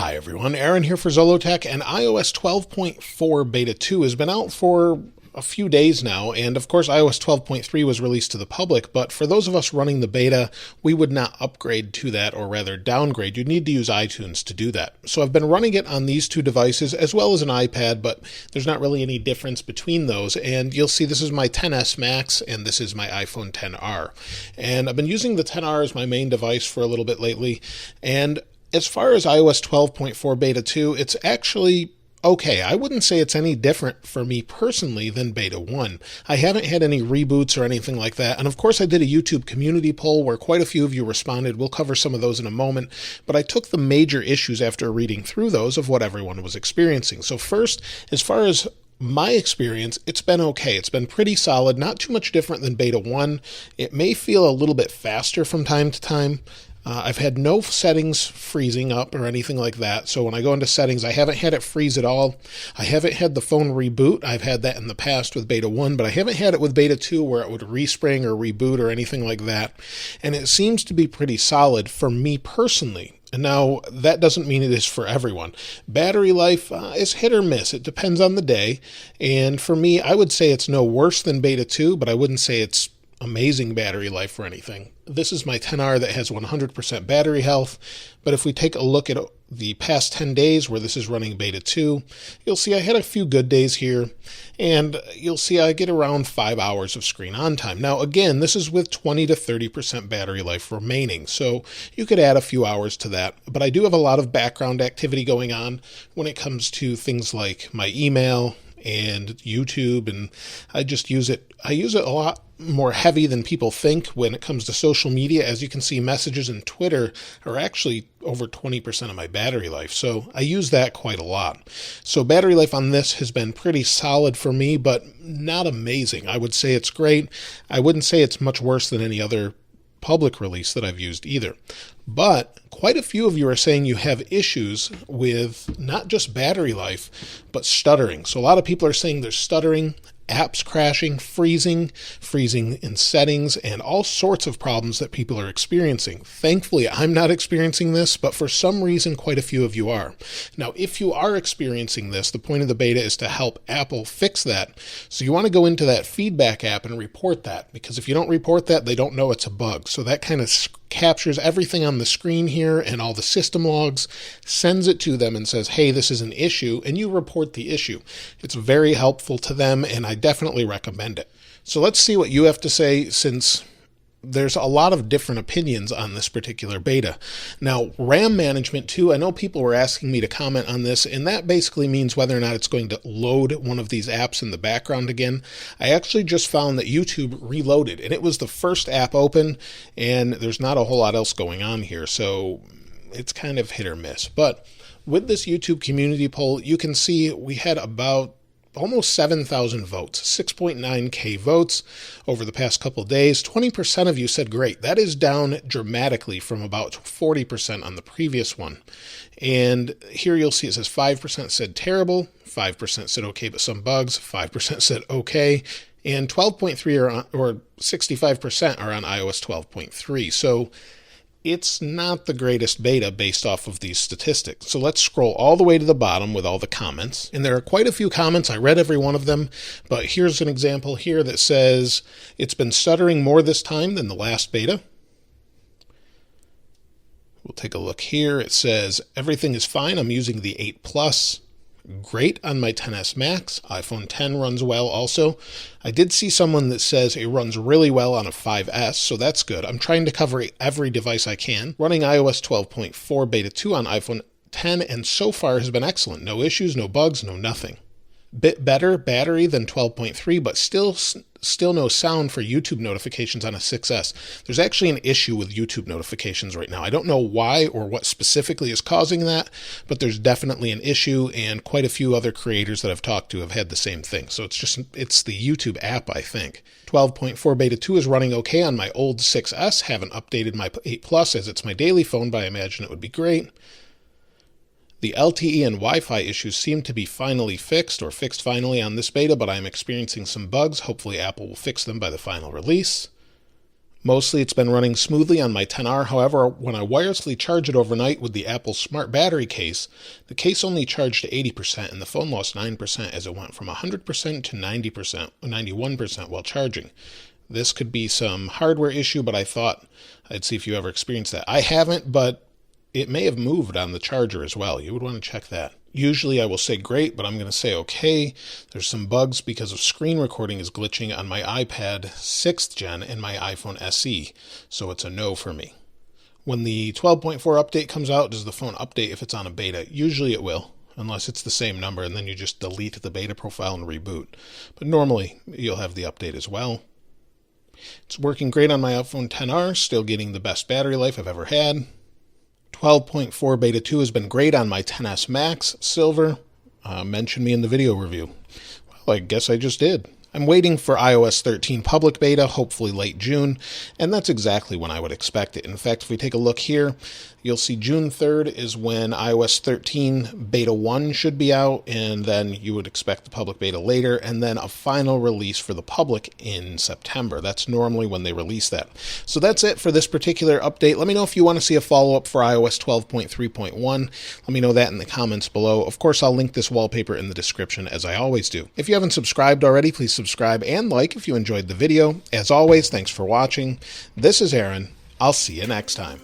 Hi everyone, Aaron here for Zollotech, and iOS 12.4 Beta 2 has been out for a few days now, and of course iOS 12.3 was released to the public, but for those of us running the beta, we would not upgrade to that, or rather downgrade. You'd need to use iTunes to do that. So I've been running it on these two devices as well as an iPad, but there's not really any difference between those, and you'll see this is my XS Max and this is my iPhone XR. And I've been using the XR as my main device for a little bit lately, and as far as iOS 12.4 Beta 2, it's actually okay. I wouldn't say it's any different for me personally than Beta 1. I haven't had any reboots or anything like that. And of course, I did a YouTube community poll where quite a few of you responded. We'll cover some of those in a moment. But I took the major issues after reading through those of what everyone was experiencing. So first, as far as my experience, it's been okay. It's been pretty solid, not too much different than Beta 1. It may feel a little bit faster from time to time. I've had no settings freezing up or anything like that. So when I go into settings, I haven't had it freeze at all. I haven't had the phone reboot. I've had that in the past with Beta 1, but I haven't had it with Beta 2 where it would respring or reboot or anything like that. And it seems to be pretty solid for me personally. And now, that doesn't mean it is for everyone. Battery life is hit or miss. It depends on the day. And for me, I would say it's no worse than Beta 2, but I wouldn't say it's amazing battery life or anything. This is my XR that has 100% battery health, but if we take a look at the past 10 days where this is running Beta 2, you'll see I had a few good days here, and you'll see I get around 5 hours of screen on time. Now again, this is with 20 to 30% battery life remaining, so you could add a few hours to that, but I do have a lot of background activity going on when it comes to things like my email and YouTube, and I just use it. I use it a lot more heavy than people think when it comes to social media. As you can see, messages and Twitter are actually over 20% of my battery life, so I use that quite a lot. So battery life on this has been pretty solid for me, but not amazing. I would say it's great. I wouldn't say it's much worse than any other public release that I've used either. But quite a few of you are saying you have issues with not just battery life, but stuttering. So a lot of people are saying there's stuttering, apps crashing, freezing in settings, and all sorts of problems that people are experiencing. Thankfully, I'm not experiencing this, but for some reason, quite a few of you are. Now, if you are experiencing this, the point of the beta is to help Apple fix that. So you want to go into that feedback app and report that, because if you don't report that, they don't know it's a bug. So that kind of captures everything on the screen here and all the system logs, sends it to them and says, hey, this is an issue, and you report the issue. It's very helpful to them, and I definitely recommend it. So let's see what you have to say, since there's a lot of different opinions on this particular beta. Now, RAM management too, I know people were asking me to comment on this, and that basically means whether or not it's going to load one of these apps in the background again. I actually just found that YouTube reloaded, and it was the first app open, and there's not a whole lot else going on here, so it's kind of hit or miss. But with this YouTube community poll, you can see we had about almost 7,000 votes, 6.9K votes over the past couple of days. 20% of you said great. That is down dramatically from about 40% on the previous one. And here you'll see it says 5% said terrible, 5% said okay but some bugs, 5% said okay, and 12.3 or 65% are on iOS 12.3. So it's not the greatest beta based off of these statistics. So let's scroll all the way to the bottom with all the comments. And there are quite a few comments. I read every one of them, but here's an example here that says, it's been stuttering more this time than the last beta. We'll take a look here. It says, everything is fine. I'm using the 8 Plus. Great on my XS Max. iPhone X runs well also. I did see someone that says it runs really well on a 5S, so that's good. I'm trying to cover every device I can. Running iOS 12.4 Beta 2 on iPhone X, and so far has been excellent. No issues, no bugs, no nothing. Bit better battery than 12.3, but still no sound for YouTube notifications on a 6S. There's actually an issue with YouTube notifications right now. I don't know why or what specifically is causing that, but there's definitely an issue, and quite a few other creators that I've talked to have had the same thing. So it's the YouTube app, I think. 12.4 Beta 2 is running okay on my old 6S. Haven't updated my 8 Plus as it's my daily phone, but I imagine it would be great. The LTE and Wi-Fi issues seem to be finally fixed, or fixed finally on this beta, but I'm experiencing some bugs. Hopefully Apple will fix them by the final release. Mostly it's been running smoothly on my XR. However, when I wirelessly charge it overnight with the Apple Smart Battery case, the case only charged to 80% and the phone lost 9% as it went from 100% to 90%, 91% while charging. This could be some hardware issue, but I thought I'd see if you ever experienced that. I haven't, but it may have moved on the charger as well. You would want to check that. Usually I will say great, but I'm going to say okay. There's some bugs because of screen recording is glitching on my iPad 6th gen and my iPhone SE, so it's a no for me. When the 12.4 update comes out, does the phone update if it's on a beta? Usually it will, unless it's the same number, and then you just delete the beta profile and reboot. But normally you'll have the update as well. It's working great on my iPhone XR, still getting the best battery life I've ever had. 12.4 Beta 2 has been great on my XS Max Silver. Mention me in the video review. Well, I guess I just did. I'm waiting for iOS 13 public beta, hopefully late June, and that's exactly when I would expect it. In fact, if we take a look here, you'll see June 3rd is when iOS 13 Beta 1 should be out, and then you would expect the public beta later, and then a final release for the public in September. That's normally when they release that. So that's it for this particular update. Let me know if you want to see a follow-up for iOS 12.3.1. Let me know that in the comments below. Of course, I'll link this wallpaper in the description, as I always do. If you haven't subscribed already, please subscribe and like if you enjoyed the video. As always, thanks for watching. This is Aaron. I'll see you next time.